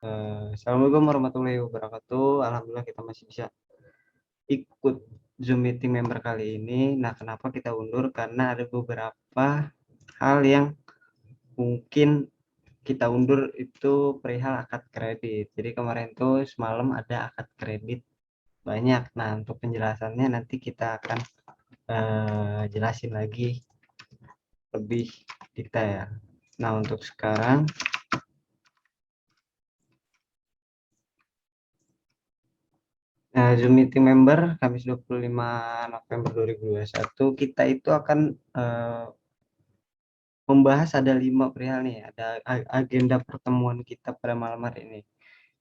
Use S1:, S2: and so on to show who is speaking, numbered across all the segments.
S1: Assalamualaikum warahmatullahi wabarakatuh. Alhamdulillah kita masih bisa ikut Zoom meeting member kali ini. Nah, kenapa kita undur? Karena ada beberapa hal yang mungkin kita undur itu perihal akad kredit. Jadi kemarin tuh semalam ada akad kredit banyak. Nah, untuk penjelasannya nanti kita akan jelasin lagi lebih detail. Nah, untuk sekarang Zoom meeting member Kamis 25 November 2021 kita itu akan membahas ada 5 perihal nih, ada agenda pertemuan kita pada malam hari ini.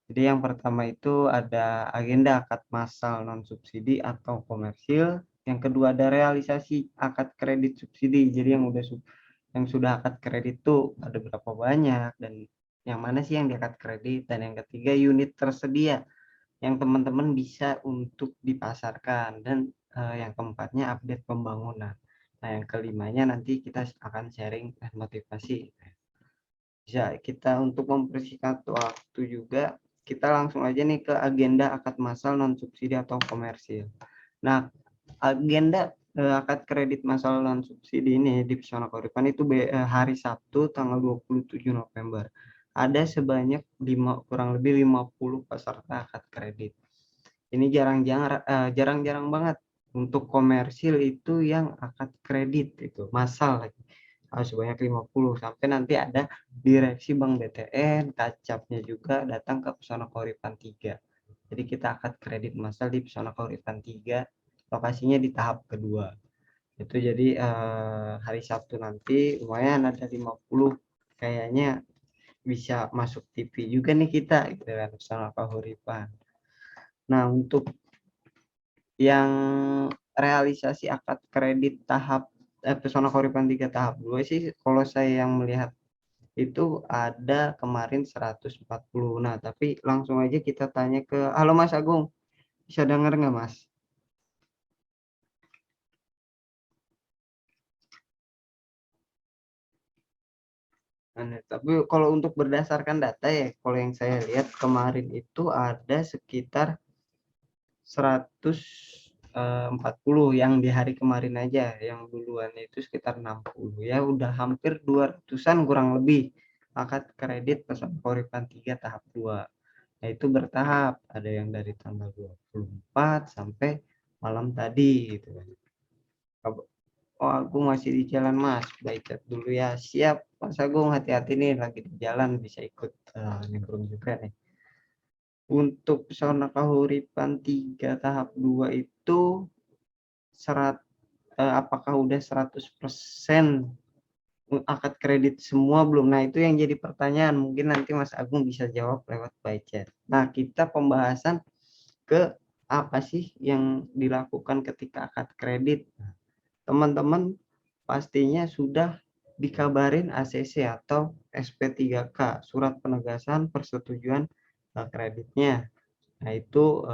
S1: Jadi yang pertama itu ada agenda akad massal non subsidi atau komersil. Yang kedua ada realisasi akad kredit subsidi. Jadi yang sudah akad kredit itu ada berapa banyak dan yang mana sih yang diakad kredit, dan yang ketiga unit tersedia yang teman-teman bisa untuk dipasarkan, dan yang keempatnya update pembangunan. Nah, yang kelimanya nanti kita akan sharing motivasi. Bisa kita untuk mempersingkat waktu juga, kita langsung aja nih ke agenda akad massal non subsidi atau komersil. Nah, agenda akad kredit massal non subsidi ini di Pesona Keuripan itu hari Sabtu tanggal 27 November. Ada sebanyak kurang lebih 50 peserta akad kredit. Ini jarang-jarang banget untuk komersil itu yang akad kredit itu massal lagi. Sebanyak 50, sampai nanti ada direksi Bank BTN, kacapnya juga datang ke Pesona Keuripan 3. Jadi kita akad kredit massal di Pesona Keuripan 3, lokasinya di tahap kedua. Itu jadi hari Sabtu nanti lumayan ada 50, kayaknya bisa masuk TV juga nih kita gitu kan, Pesona Keuripan. Nah, untuk yang realisasi akad kredit tahap Pesona Keuripan 3 tahap 2 sih, kalau saya yang melihat itu ada kemarin 140. Nah, tapi langsung aja kita tanya ke, halo Mas Agung, bisa dengar nggak Mas? Nah, tapi kalau untuk berdasarkan data ya, kalau yang saya lihat kemarin itu ada sekitar 140 yang di hari kemarin aja, yang duluan itu sekitar 60 ya, udah hampir 200-an kurang lebih akad kredit Pesona Keuripan 3 tahap 2. Nah, itu bertahap, ada yang dari tanggal 24 sampai malam tadi gitu kan. Oh, aku masih di jalan Mas, baik dulu ya. Siap Mas Agung, hati-hati nih lagi di jalan, bisa ikut nimbrung juga nih. Untuk Pesona Kahuripan 3 tahap 2 itu apakah udah 100% akad kredit semua belum? Nah, itu yang jadi pertanyaan. Mungkin nanti Mas Agung bisa jawab lewat by chat. Nah, kita pembahasan ke apa sih yang dilakukan ketika akad kredit. Teman-teman pastinya sudah dikabarin ACC atau SP3K, surat penegasan persetujuan kreditnya. Nah, itu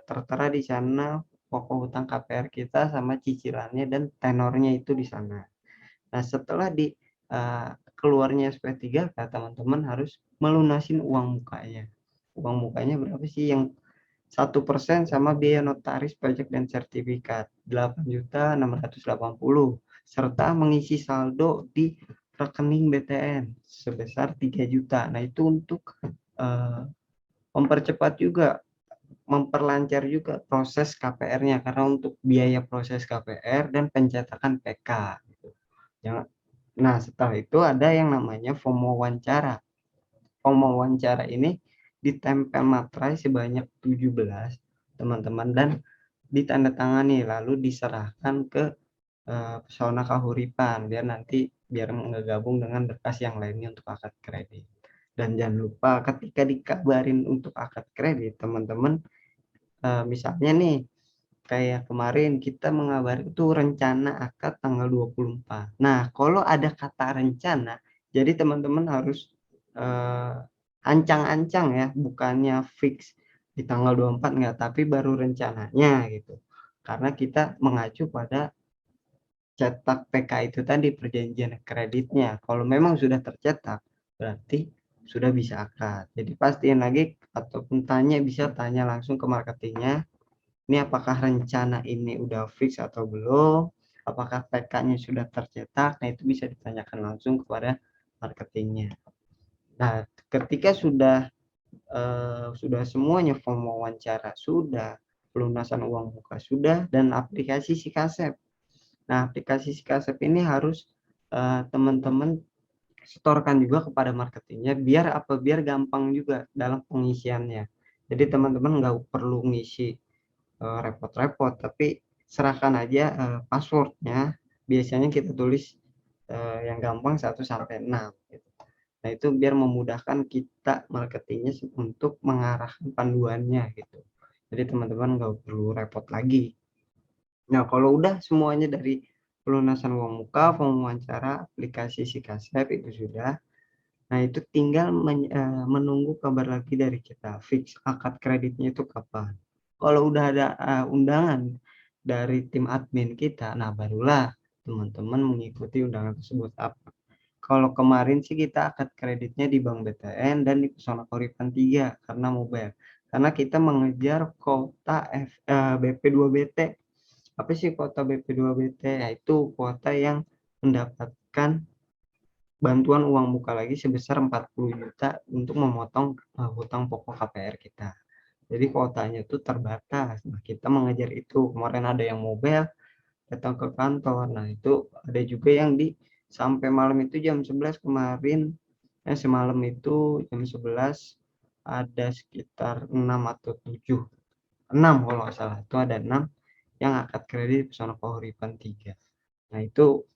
S1: tertera di sana pokok hutang KPR kita sama cicilannya dan tenornya itu di sana. Nah, setelah keluarnya SP3K, teman-teman harus melunasin uang mukanya. Uang mukanya berapa sih? Yang 1% sama biaya notaris, pajak, dan sertifikat 8.680, serta mengisi saldo di rekening BTN sebesar 3 juta. Nah, itu untuk mempercepat juga, memperlancar juga proses KPR-nya, karena untuk biaya proses KPR dan pencetakan PK. Nah, setelah itu ada yang namanya form wawancara. Form wawancara ini ditempel materai sebanyak 17 teman-teman, dan ditandatangani lalu diserahkan ke Pesona Kahuripan biar ngegabung dengan berkas yang lainnya untuk akad kredit. Dan jangan lupa ketika dikabarin untuk akad kredit, teman-teman misalnya nih kayak kemarin kita mengabarin itu rencana akad tanggal 24. Nah, kalau ada kata rencana, jadi teman-teman harus eh, ancang-ancang ya, bukannya fix di tanggal 24 enggak, tapi baru rencananya gitu. Karena kita mengacu pada cetak PK itu tadi, perjanjian kreditnya. Kalau memang sudah tercetak, berarti sudah bisa akad. Jadi pastiin lagi ataupun bisa tanya langsung ke marketingnya, ini apakah rencana ini udah fix atau belum, apakah PK-nya sudah tercetak, nah itu bisa ditanyakan langsung kepada marketingnya. Nah, ketika sudah semuanya, form wawancara sudah, pelunasan uang muka sudah, dan aplikasi Sikasep. Nah, aplikasi Sikasep ini harus teman-teman setorkan juga kepada marketingnya, biar gampang juga dalam pengisiannya. Jadi teman-teman nggak perlu ngisi repot-repot, tapi serahkan aja passwordnya. Biasanya kita tulis yang gampang 1 sampai 6 gitu. Nah, itu biar memudahkan kita marketingnya untuk mengarahkan panduannya gitu. Jadi teman-teman nggak perlu repot lagi. Nah, kalau udah semuanya dari pelunasan uang muka, wawancara, aplikasi Sikasep itu sudah. Nah, itu tinggal menunggu kabar lagi dari kita, fix akad kreditnya itu kapan. Kalau udah ada undangan dari tim admin kita, nah barulah teman-teman mengikuti undangan tersebut. Kalau kemarin sih kita akad kreditnya di Bank BTN dan di Pesona Koripan 3 karena mobile. Karena kita mengejar kuota BP2BT. Apa sih kuota BP2BT? Yaitu kuota yang mendapatkan bantuan uang muka lagi sebesar 40 juta untuk memotong hutang pokok KPR kita. Jadi kuotanya itu terbatas. Nah, kita mengejar itu. Kemarin ada yang mobile datang ke kantor. Nah, itu ada juga yang sampai malam itu jam 11 kemarin. Semalam itu jam 11 ada sekitar 6 atau 7. 6 kalau nggak salah. Itu ada 6 yang akad kredit Pesona Pahuripan 3. Nah, itu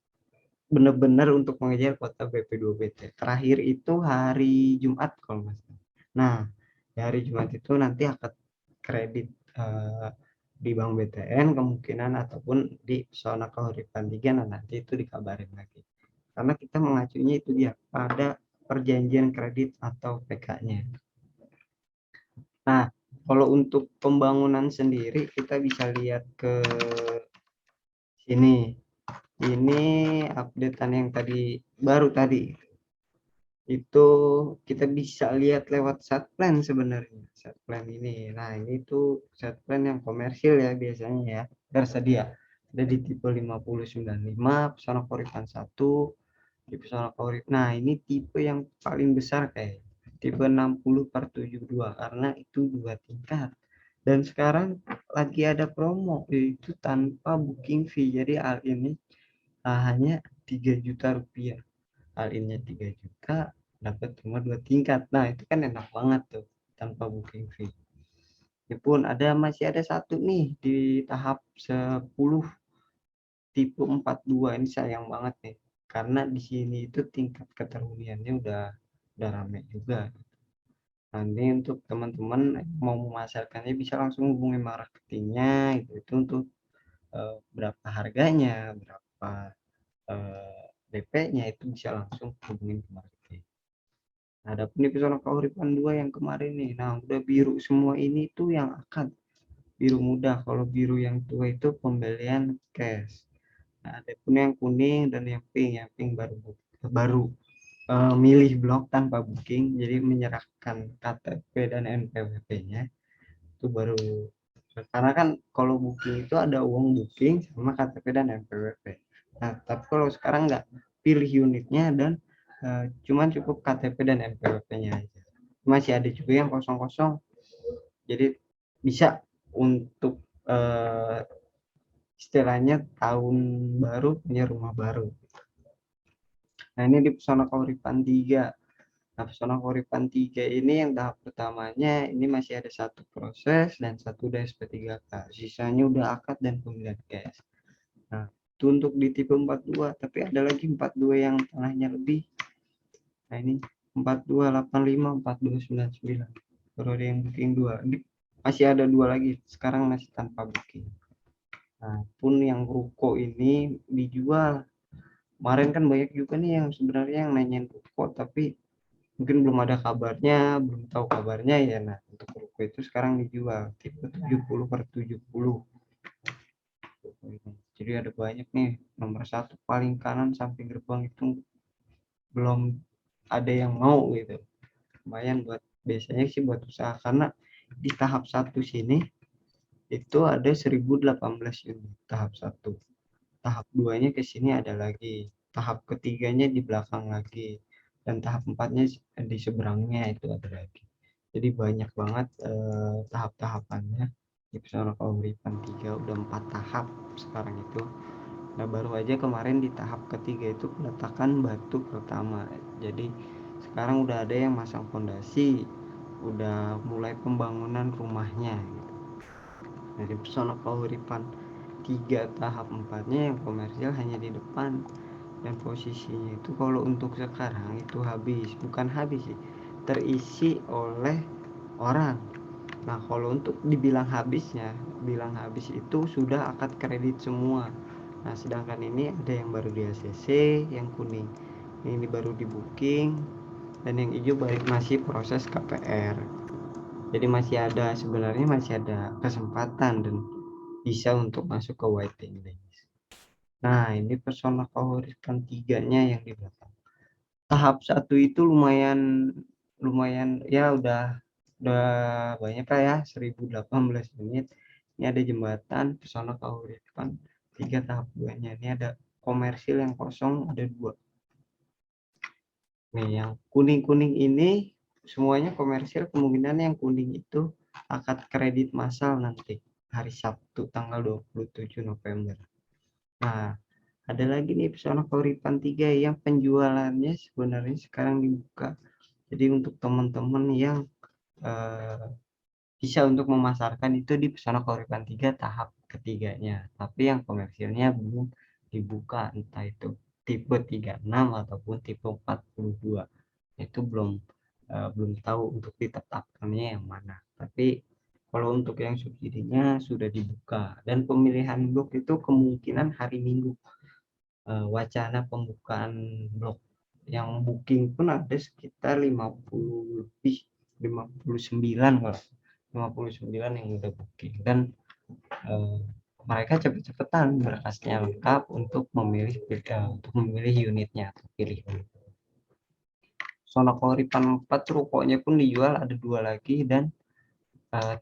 S1: benar-benar untuk mengejar kuota BP2BT. Terakhir itu hari Jumat kalau nggak salah. Nah, di hari Jumat itu nanti akad kredit di Bank BTN kemungkinan ataupun di Pesona Kahuripan 3, nah nanti itu dikabarin lagi. Karena kita mengacunya itu dia pada perjanjian kredit atau PK-nya. Nah, kalau untuk pembangunan sendiri kita bisa lihat ke sini. Ini updatean yang baru tadi. Itu kita bisa lihat lewat Satplan sebenarnya. Satplan ini. Nah, ini tuh Satplan yang komersil ya biasanya ya. Tersedia. Ada di tipe 5095, Pesona Koripan 1, di Pesona Korip. Nah, ini tipe yang paling besar kayak tipe 60/72 karena itu 2 tingkat. Dan sekarang lagi ada promo yaitu tanpa booking fee. Jadi hal ini hanya 3 juta rupiah. Hal ini 3 juta dapat cuma 2 tingkat. Nah, itu kan enak banget tuh tanpa booking fee. Meskipun masih ada satu nih di tahap 10 tipe 42 ini sayang banget nih. Karena di sini itu tingkat keterhuniannya udah rame juga. Nanti untuk teman-teman mau memasarkannya bisa langsung hubungi marketingnya gitu. Itu untuk berapa harganya, berapa DP-nya itu bisa langsung hubungin ke marketing. Nah, ada pun di Pesona Kahuripan 2 yang kemarin nih. Nah, udah biru semua ini tuh yang akan biru muda. Kalau biru yang tua itu pembelian cash. Nah, ada pun yang kuning dan yang pink. Yang pink baru milih blok tanpa booking, jadi menyerahkan KTP dan NPWP-nya itu baru. Karena kan kalau booking itu ada uang booking sama KTP dan NPWP. Nah, tapi kalau sekarang nggak, pilih unitnya dan cuman cukup KTP dan NPWP-nya aja. Masih ada juga yang kosong-kosong, jadi bisa untuk istilahnya tahun baru punya rumah baru. Nah, ini di Pesona Kahuripan 3. Nah, Pesona Kahuripan 3 ini yang tahap pertamanya ini masih ada satu proses dan satu udah SP3K. Sisanya udah akad dan pemilihan cash. Nah, itu untuk di tipe 42, tapi ada lagi 42 yang tanahnya lebih. Nah, ini 4285, 4299. Baru ada yang booking 2. Masih ada 2 lagi, sekarang masih tanpa booking. Nah, pun yang ruko ini dijual. Kemarin kan banyak juga nih yang sebenarnya yang nanyain ruko, tapi mungkin belum ada kabarnya, belum tahu kabarnya ya. Nah, untuk ruko itu sekarang dijual tipe 70/70. Jadi ada banyak nih, nomor 1 paling kanan samping gerbang itu belum ada yang mau gitu. lumayan buat biasanya sih buat usaha, karena di tahap 1 sini itu ada 1018 unit tahap 1. Tahap 2-nya ke sini ada lagi, tahap ketiganya di belakang lagi, dan tahap 4-nya di seberangnya itu ada lagi. Jadi banyak banget tahap-tahapannya. Di Pesona Paguripan 3 udah 4 tahap sekarang itu. Nah, baru aja kemarin di tahap ketiga itu peletakan batu pertama. Jadi sekarang udah ada yang masang fondasi, udah mulai pembangunan rumahnya gitu. Dari Pesona Paguripan 3 tahap 4-nya yang komersial hanya di depan, dan posisinya itu kalau untuk sekarang itu habis, bukan habis sih, terisi oleh orang. Nah, kalau untuk dibilang habisnya, bilang habis itu sudah akad kredit semua. Nah, sedangkan ini ada yang baru di ACC, yang kuning ini baru di booking, dan yang hijau baru masih proses KPR. Jadi sebenarnya masih ada kesempatan dan bisa untuk masuk ke waiting list. Nah, ini Pesona Paguripan 3-nya yang di belakang. Tahap 1 itu lumayan lumayan ya udah banyak lah ya, 1018 unit. Ini ada jembatan Pesona Paguripan 3 tahap 2-nya. Ini ada komersil yang kosong ada 2. Nih, yang kuning-kuning ini semuanya komersil, kemungkinan yang kuning itu akad kredit massal nanti hari Sabtu tanggal 27 November. Nah, ada lagi nih Pesona Paguripan 3 yang penjualannya sebenarnya sekarang dibuka. Jadi untuk teman-teman yang eh, bisa untuk memasarkan itu di Pesona Paguripan 3 tahap ketiganya. Tapi yang komersilnya belum dibuka, entah itu tipe 36 ataupun tipe 42. Itu belum tahu untuk ditetapkannya yang mana. Tapi kalau untuk yang subsidinya sudah dibuka, dan pemilihan blok itu kemungkinan hari Minggu. Wacana pembukaan blok yang booking pun ada sekitar 50 lebih, 59 kalau 59 yang udah booking, dan mereka cepet-cepetan berkasnya lengkap untuk memilih unitnya atau pilih unit. Pesona Paguripan 4 rokoknya pun dijual ada 2 lagi, dan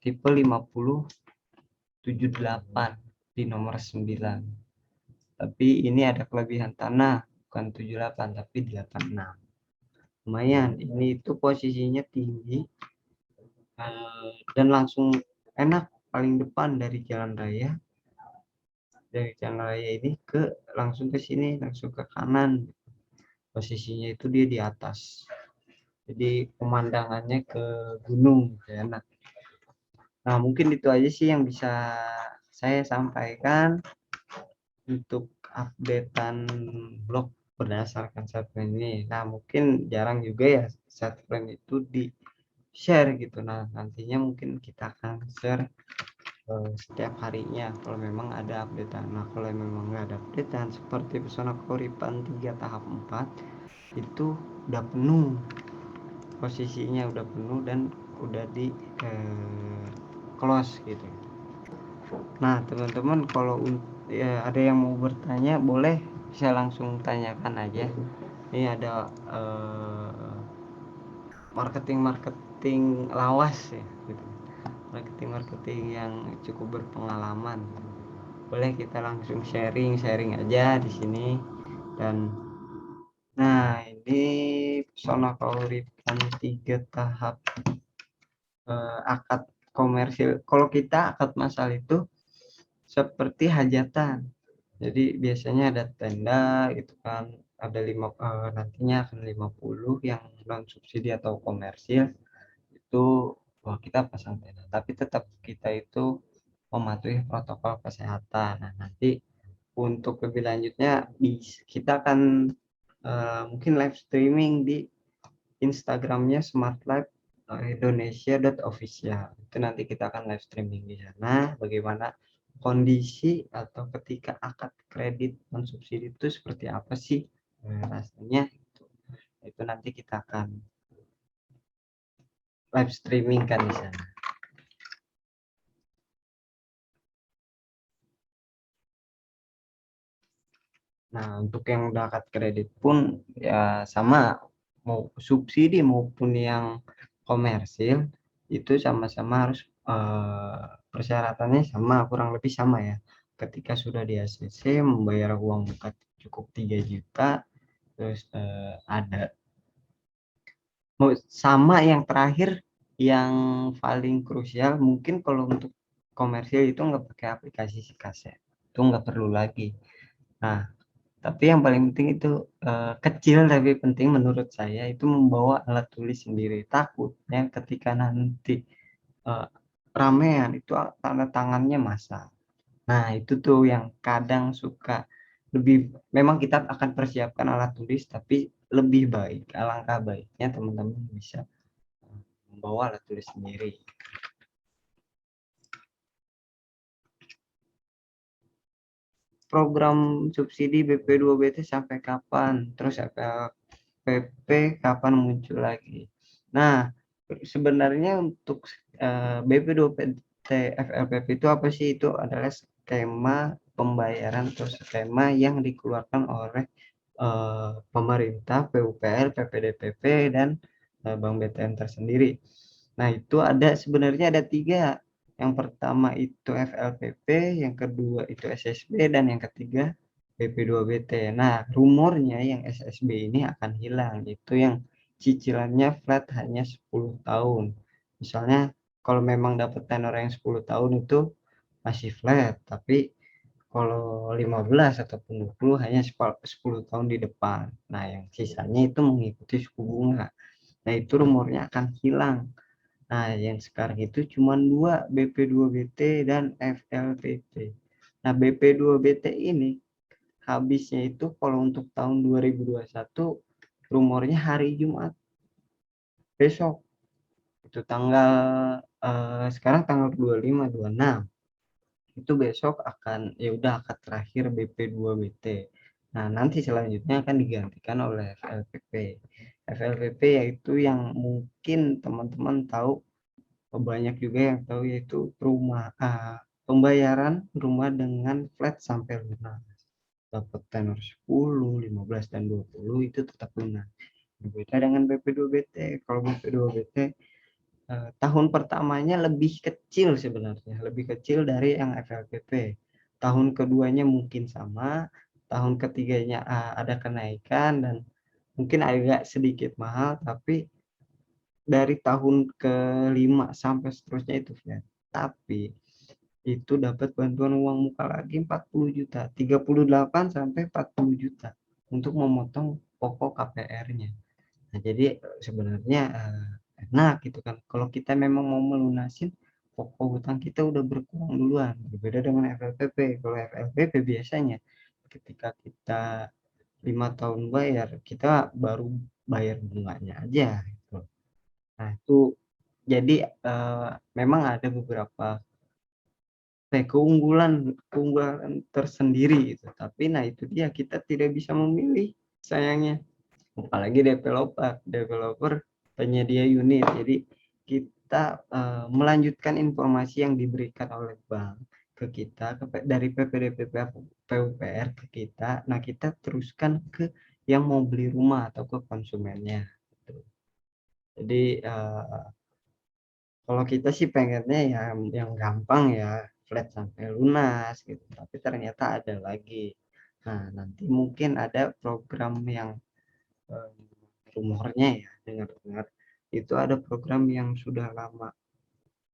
S1: tipe 5078 di nomor 9. Tapi ini ada kelebihan tanah, bukan 78 tapi 86. Lumayan, ini itu posisinya tinggi dan langsung enak, paling depan dari jalan raya. Dari jalan raya ini langsung ke sini, langsung ke kanan. Posisinya itu dia di atas. Jadi pemandangannya ke gunung, enak. Nah, mungkin itu aja sih yang bisa saya sampaikan untuk updatean blog berdasarkan set plan ini. Nah, mungkin jarang juga ya set plan itu di share gitu. Nah, nantinya mungkin kita akan share setiap harinya kalau memang ada updatean. Nah, kalau memang nggak ada updatean seperti Pesona Paguripan 3 tahap 4 itu udah penuh, posisinya udah penuh dan udah di close gitu. Nah, teman-teman, kalau ya ada yang mau bertanya boleh bisa langsung tanyakan aja. Ini ada marketing lawas ya gitu. Marketing yang cukup berpengalaman. Boleh kita langsung sharing aja di sini. Dan nah, ini Pesona Paguripan 3 tahap akad komersil. Kalau kita akad massal itu seperti hajatan. Jadi biasanya ada tenda gitu kan, ada nantinya akan 50 yang non subsidi atau komersil itu kita pasang tenda. Tapi tetap kita itu mematuhi protokol kesehatan. Nah, nanti untuk lebih lanjutnya kita akan mungkin live streaming di Instagramnya Smart Life Indonesia.official. Itu nanti kita akan live streaming di sana bagaimana kondisi atau ketika akad kredit non subsidi itu seperti apa sih rasanya. Itu nanti kita akan live streaming kan di sana. Nah, untuk yang udah akad kredit pun ya sama, mau subsidi maupun yang komersil itu sama-sama harus persyaratannya sama, kurang lebih sama ya. Ketika sudah di ACC membayar uang muka cukup 3 juta, terus ada sama yang terakhir yang paling krusial mungkin kalau untuk komersil itu nggak pakai aplikasi si kaset, itu nggak perlu lagi. Nah, tapi yang paling penting itu kecil tapi penting menurut saya itu membawa alat tulis sendiri. Takutnya ketika nanti eh, ramean itu tanda tangannya massal. Nah, itu tuh yang kadang suka lebih, memang kita akan persiapkan alat tulis tapi lebih baik, alangkah baiknya teman-teman bisa membawa alat tulis sendiri. Program subsidi BP2BT sampai kapan? Terus FLPP kapan muncul lagi? Nah, sebenarnya untuk BP2PT FLPP itu apa sih? Itu adalah skema pembayaran atau skema yang dikeluarkan oleh pemerintah, PUPR, PPDPP, dan Bank BTN tersendiri. Nah, itu ada sebenarnya ada 3. Yang pertama itu FLPP, yang kedua itu SSB, dan yang ketiga BP2BT. Nah, rumornya yang SSB ini akan hilang. Itu yang cicilannya flat hanya 10 tahun. Misalnya kalau memang dapat tenor yang 10 tahun itu masih flat, tapi kalau 15 ataupun 20 hanya 10 tahun di depan. Nah, yang sisanya itu mengikuti suku bunga. Nah, itu rumornya akan hilang. Nah, yang sekarang itu cuma 2, BP2BT dan FLPP. Nah, BP2BT ini habisnya itu kalau untuk tahun 2021 rumornya hari Jumat besok. Itu tanggal sekarang tanggal 25, 26. Itu besok akan ya udah akad terakhir BP2BT. Nah, nanti selanjutnya akan digantikan oleh FLPP. FLPP yaitu yang mungkin teman-teman tahu, banyak juga yang tahu, yaitu pembayaran rumah dengan flat sampai lunas. Dapat tenor 10, 15 dan 20 itu tetap lunas. Berbeda dengan BP2BT. Kalau BP2BT tahun pertamanya lebih kecil sebenarnya, lebih kecil dari yang FLPP. Tahun keduanya mungkin sama, tahun ketiganya ada kenaikan dan mungkin agak sedikit mahal, tapi dari tahun kelima sampai seterusnya itu flat. Tapi itu dapat bantuan uang muka lagi 40 juta, 38 sampai 40 juta untuk memotong pokok KPR-nya. Nah, jadi sebenarnya enak gitu kan. Kalau kita memang mau melunasin pokok hutang kita udah berkurang duluan. Berbeda dengan FLPP. Kalau FLPP biasanya ketika kita 5 tahun bayar, kita baru bayar bunganya aja gitu. Nah, itu jadi memang ada beberapa keunggulan keunggulan tersendiri gitu. Tapi nah itu dia, kita tidak bisa memilih sayangnya. Apalagi developer penyedia unit. Jadi kita melanjutkan informasi yang diberikan oleh bank ke kita dari PPDP PUPR ke kita. Nah, kita teruskan ke yang mau beli rumah atau ke konsumennya gitu. Jadi kalau kita sih pengennya ya yang gampang ya, flat sampai lunas gitu, tapi ternyata ada lagi. Nah, nanti mungkin ada program yang eh, rumornya ya, dengar-dengar itu ada program yang sudah lama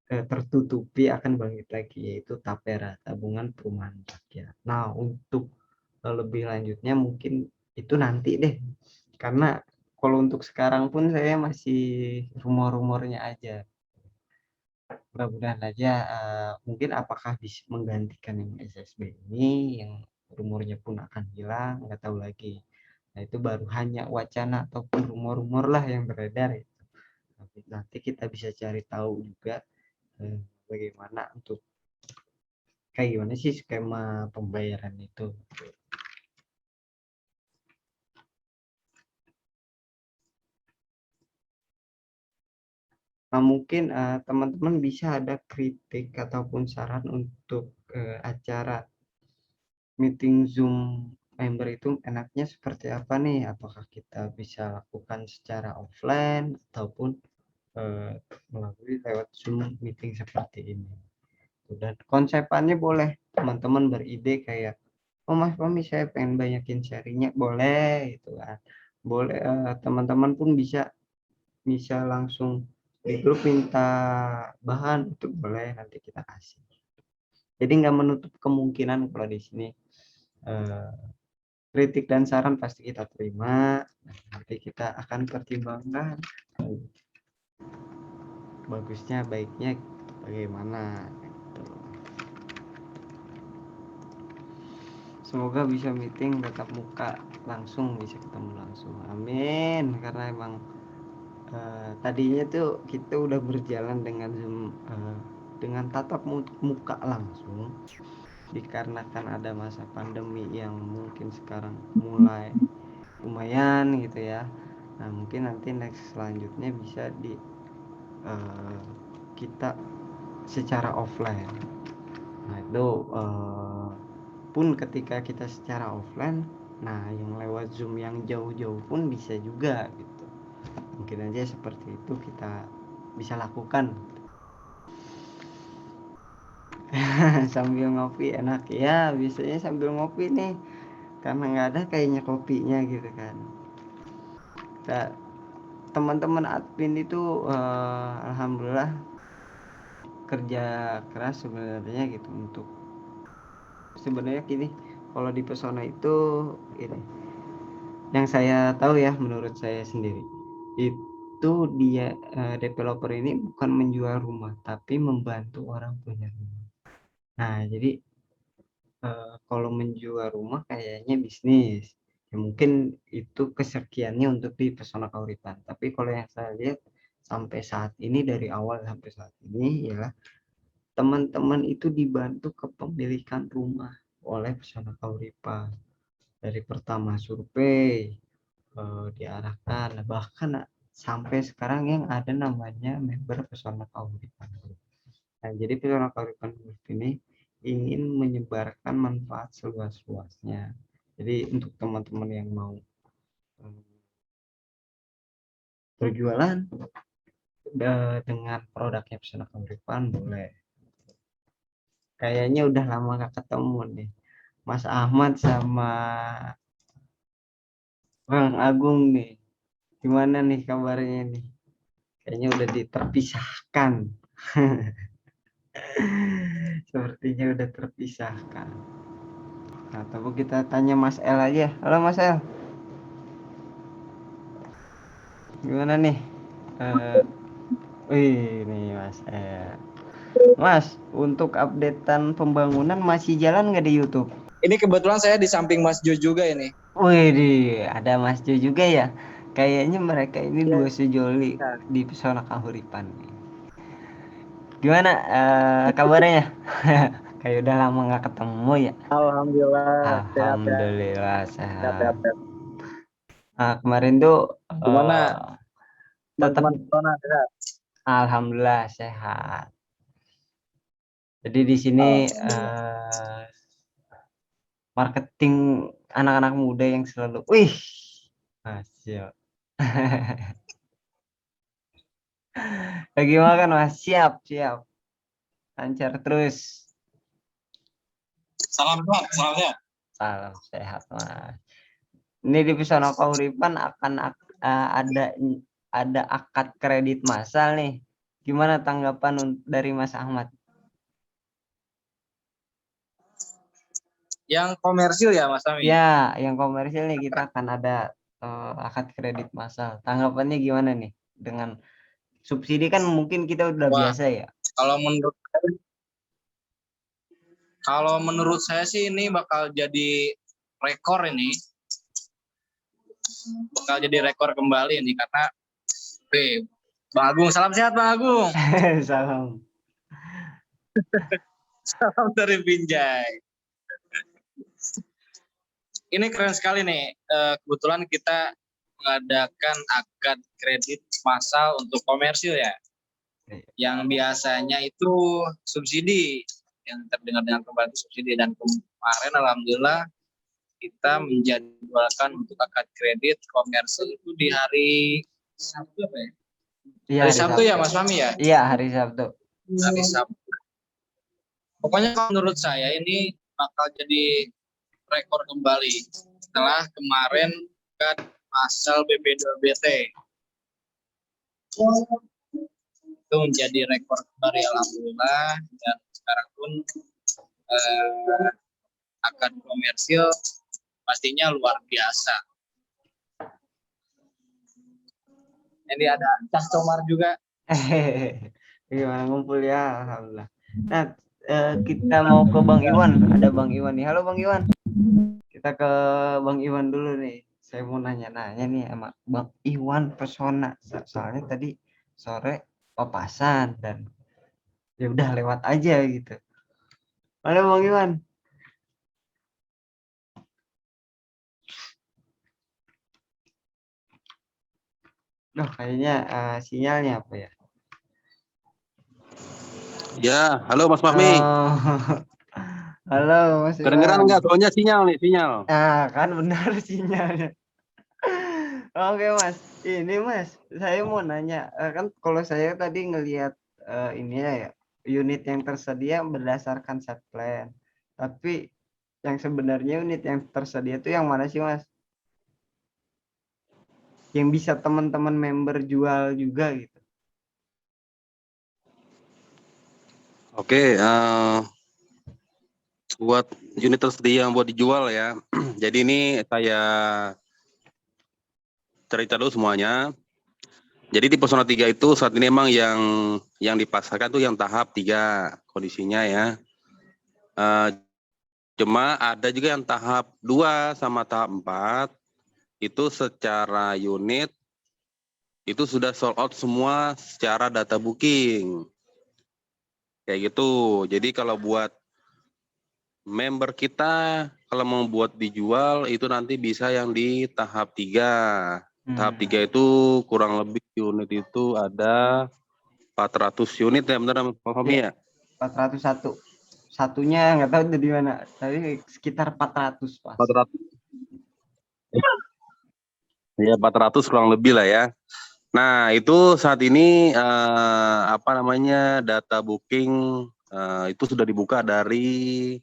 S1: tertutupi akan bangkit lagi, yaitu Tapera, Tabungan Perumahan Rakyat. Nah, untuk lebih lanjutnya mungkin itu nanti deh, karena kalau untuk sekarang pun saya masih rumor-rumornya aja. Mudah-mudahan aja mungkin apakah bisa menggantikan yang SSB ini, yang rumornya pun akan hilang, nggak tahu lagi. Nah, itu baru hanya wacana ataupun rumor-rumor lah yang beredar ya. Nanti kita bisa cari tahu juga bagaimana untuk kayak gimana sih skema pembayaran itu. Nah, mungkin teman-teman bisa ada kritik ataupun saran untuk acara meeting Zoom member itu enaknya seperti apa nih? Apakah kita bisa lakukan secara offline ataupun melalui lewat Zoom meeting seperti ini. Dan konsepannya boleh teman-teman beride kayak, oh Mas Fahmi saya pengen banyakin sharingnya, boleh gitu kan. Boleh teman-teman pun bisa bisa langsung di grup minta bahan itu boleh nanti kita kasih. Jadi nggak menutup kemungkinan kalau di sini eh, kritik dan saran pasti kita terima. Nanti kita akan pertimbangkan bagusnya baiknya bagaimana gitu. Semoga bisa meeting tatap muka langsung, bisa ketemu langsung, amin. Karena emang tadinya tuh kita udah berjalan dengan Zoom dengan tatap muka langsung, dikarenakan ada masa pandemi yang mungkin sekarang mulai lumayan gitu ya. Nah mungkin nanti next selanjutnya bisa di kita secara offline. Nah itu pun ketika kita secara offline, nah yang lewat Zoom yang jauh-jauh pun bisa juga gitu. Mungkin aja seperti itu kita bisa lakukan. Sambil ngopi enak ya, biasanya sambil ngopi nih karena nggak ada kayaknya kopinya gitu kan. Nah, teman-teman admin itu alhamdulillah kerja keras sebenarnya gitu untuk sebenarnya gini, kalau di Pesona itu ini yang saya tahu ya, menurut saya sendiri itu dia developer ini bukan menjual rumah tapi membantu orang punya rumah. Nah jadi kalau menjual rumah kayaknya bisnis ya, mungkin itu kesekiannya untuk di Pesona Kauripan. Tapi kalau yang saya lihat sampai saat ini, dari awal sampai saat ini ya, teman-teman itu dibantu kepemilikan rumah oleh Pesona Kauripan. Dari pertama survei diarahkan, bahkan sampai sekarang yang ada namanya member Pesona Kauripan. Nah, jadi Pesona Kauripan Group ini ingin menyebarkan manfaat seluas-luasnya. Jadi untuk teman-teman yang mau berjualan dengan produknya Pesona Kauripan boleh. Kayaknya udah lama gak ketemu nih Mas Ahmad sama Bang Agung nih. Gimana nih kabarnya nih? Kayaknya udah terpisahkan. Sepertinya udah terpisahkan. Nah, tapi kita tanya Mas El aja. Halo Mas El, gimana nih? Eh, wih, nih Mas El. Mas, untuk updatean pembangunan masih jalan nggak di YouTube?
S2: Ini kebetulan saya di samping Mas Jo juga ini.
S1: Wih, ada Mas Jo juga ya. Kayaknya mereka ini
S2: Iya.
S1: dua sejoli di Pesona Kahuripan. Gimana kabarnya? Kayak udah lama nggak ketemu ya.
S2: Alhamdulillah sehat ya.
S1: Alhamdulillah
S2: Sehat, sehat,
S1: sehat.
S2: sehat.
S1: Nah, kemarin tuh
S2: Gimana
S1: tetap
S2: teman-teman Corona sehat?
S1: alhamdulillah sehat. Jadi di sini
S2: Alhamdulillah.
S1: marketing anak-anak muda yang selalu, wih, hasil. Lagi makan Mas, siap, siap. Lancar terus.
S2: Salam sehat, salam sehat.
S1: Salam sehat Mas. Ini di Pesona Kahuripan akan ada akad kredit massal nih. Gimana tanggapan dari Mas Ahmad?
S2: Yang komersil ya Mas Tami?
S1: Ya, yang komersil nih kita akan ada akad kredit massal. Tanggapannya gimana nih? Dengan subsidi kan mungkin kita udah
S2: Wah,
S1: biasa ya.
S2: kalau menurut saya sih ini bakal jadi rekor ini. Bakal jadi rekor kembali ini karena Bang Agung, salam sehat Bang Agung.
S1: Salam.
S2: Salam dari Binjai. Ini keren sekali nih. Kebetulan kita mengadakan akad kredit massal untuk komersil ya. Yang biasanya itu subsidi, yang terdengar dengan pembantu subsidi, dan kemarin alhamdulillah kita menjadwalkan untuk akad kredit komersil itu di hari Sabtu apa ya?
S1: Iya,
S2: Hari Sabtu ya Mas Fahmi ya?
S1: Iya, hari Sabtu.
S2: Hari Sabtu. Pokoknya menurut saya ini bakal jadi rekor kembali setelah kemarin kan pasal BP2BT itu menjadi rekor kembali alhamdulillah, dan sekarang pun akad komersil pastinya luar biasa. Jadi ada Cak Comar juga.
S1: Gimana ngumpul ya, alhamdulillah. Nah, kita mau ke Bang Iwan. Ada Bang Iwan nih. Halo Bang Iwan. Kita ke Bang Iwan dulu nih. Saya mau nanya-nanya nih sama Bang Iwan Pesona. Soalnya tadi sore papasan dan ya udah lewat aja gitu. Halo Bang Iwan. Loh, kayaknya sinyalnya apa ya?
S3: Ya, halo Mas Fahmi.
S1: Oh, halo Mas
S3: Kedengeran
S1: Iwan.
S3: nggak? Soalnya sinyal nih, sinyal.
S1: Nah, kan benar sinyalnya. Oke Mas, ini Mas, saya mau nanya, kan kalau saya tadi ngelihat ini ya, unit yang tersedia berdasarkan set plan. Tapi yang sebenarnya unit yang tersedia itu yang mana sih Mas? Yang bisa teman-teman member jual juga gitu.
S3: Oke, buat unit tersedia yang buat dijual ya. Jadi ini saya cerita dulu semuanya. Jadi di Pesona 3 itu saat ini emang yang dipasarkan tuh yang tahap 3 kondisinya ya. Cuma ada juga yang tahap 2 sama tahap 4 itu secara unit itu sudah sold out semua secara data booking. Kayak gitu. Jadi kalau buat member kita kalau mau buat dijual itu nanti bisa yang di tahap 3. Tahap 3 itu kurang lebih unit itu ada 400 unit ya, benar Pak Fahmi ya?
S1: 401. Satunya nggak tahu dari mana, tapi sekitar 400 Pas.
S3: 400. Ya 400 kurang lebih lah ya. Nah, itu saat ini apa namanya data booking itu sudah dibuka dari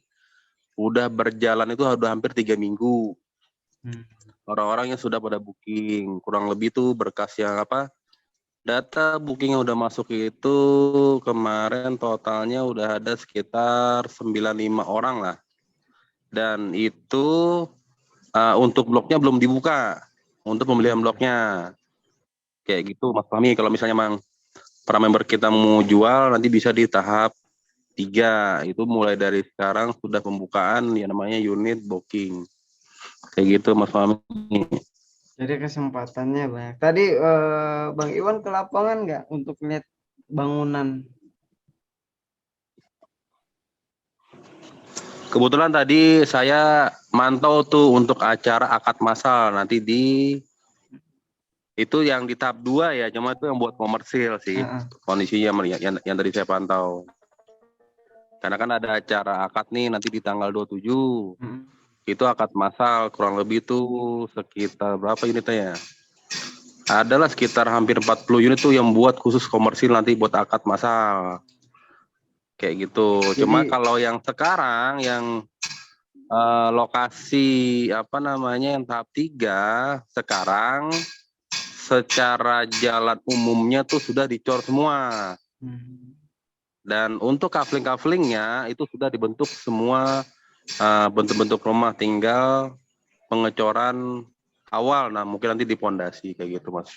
S3: udah berjalan itu udah hampir 3 minggu. Orang-orang yang sudah pada booking kurang lebih tuh berkas yang apa data booking yang udah masuk itu kemarin totalnya udah ada sekitar 95 orang lah, dan itu untuk bloknya belum dibuka untuk pembelian bloknya kayak gitu Mas Fahmi. Kalau misalnya Mang para member kita mau jual nanti bisa di tahap 3 itu mulai dari sekarang sudah pembukaan yang namanya unit booking kayak gitu Mas Fahmi.
S1: Jadi kesempatannya banyak. Tadi Bang Iwan ke lapangan nggak untuk lihat bangunan?
S3: Kebetulan tadi saya mantau tuh untuk acara akad massal nanti itu yang di tahap 2 ya, cuma itu yang buat komersil sih kondisinya yang tadi saya pantau. Karena kan ada acara akad nih nanti di tanggal 27. Itu akad massal kurang lebih tuh sekitar berapa unitnya ya? Adalah sekitar hampir 40 unit tuh yang buat khusus komersil nanti buat akad massal. Kayak gitu.
S1: Jadi,
S3: cuma kalau yang sekarang yang lokasi apa namanya yang tahap 3 sekarang secara jalan umumnya tuh sudah dicor semua. Dan untuk kafling-kaflingnya itu sudah dibentuk semua bentuk-bentuk rumah, tinggal pengecoran awal. Nah, mungkin nanti di pondasi kayak gitu, Mas.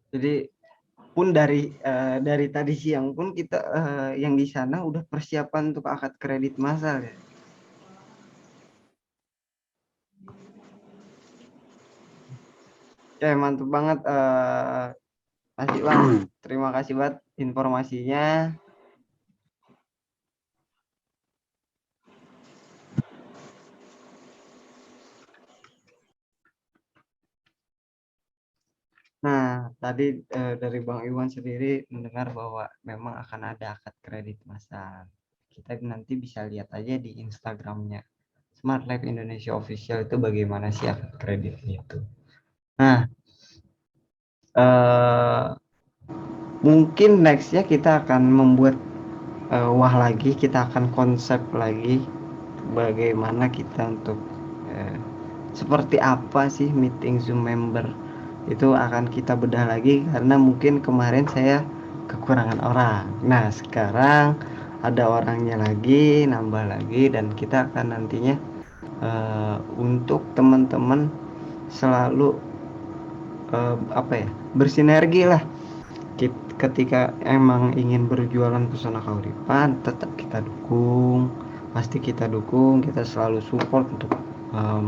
S1: jadi pun dari tadi siang pun kita yang di sana udah persiapan untuk akad kredit massal ya. Ya mantap banget Mas Iwan. Terima kasih banget informasinya. Nah, tadi dari Bang Iwan sendiri mendengar bahwa memang akan ada akad kredit massal. kita nanti bisa lihat aja di Instagramnya Smart Life Indonesia Official itu bagaimana sih akad kredit itu. Nah, mungkin nextnya kita akan membuat wah lagi, kita akan konsep lagi bagaimana kita untuk seperti apa sih meeting Zoom member itu akan kita bedah lagi, karena mungkin kemarin saya kekurangan orang. Nah, sekarang ada orangnya lagi, nambah lagi, dan kita akan nantinya untuk teman-teman selalu bersinergi lah. Ketika emang ingin berjualan pesona kauripan, tetap kita dukung, pasti kita dukung, kita selalu support untuk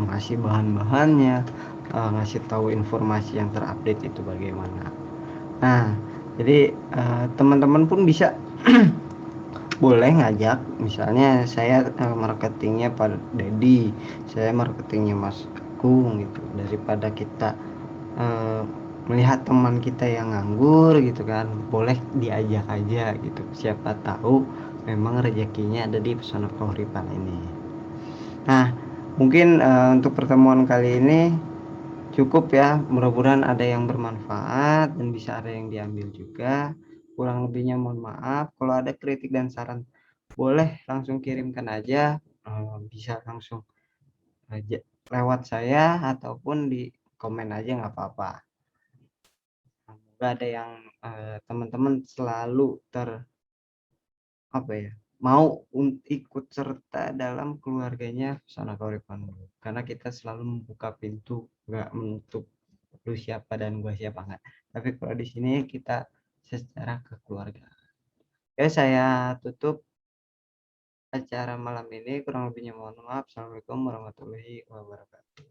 S1: ngasih bahan-bahannya, ngasih tahu informasi yang terupdate itu bagaimana. Nah, jadi teman-teman pun bisa boleh ngajak, misalnya saya marketingnya Pak Dedi, saya marketingnya Mas Agung gitu, daripada kita melihat teman kita yang nganggur gitu kan, boleh diajak aja gitu, siapa tahu memang rezekinya ada di pesona kauripan ini. Nah, mungkin untuk pertemuan kali ini cukup ya, mudah-mudahan ada yang bermanfaat dan bisa ada yang diambil juga. Kurang lebihnya mohon maaf. Kalau ada kritik dan saran boleh langsung kirimkan aja, bisa langsung aja lewat saya ataupun di komen aja nggak apa-apa. Semoga ada yang teman-teman selalu mau ikut serta dalam keluarganya pesona kauripan Group, karena kita selalu membuka pintu, nggak menutup lu siapa dan gua siapa, nggak, tapi kalau di sini kita secara kekeluargaan. Oke, saya tutup acara malam ini, kurang lebihnya mohon maaf. Assalamualaikum warahmatullahi wabarakatuh.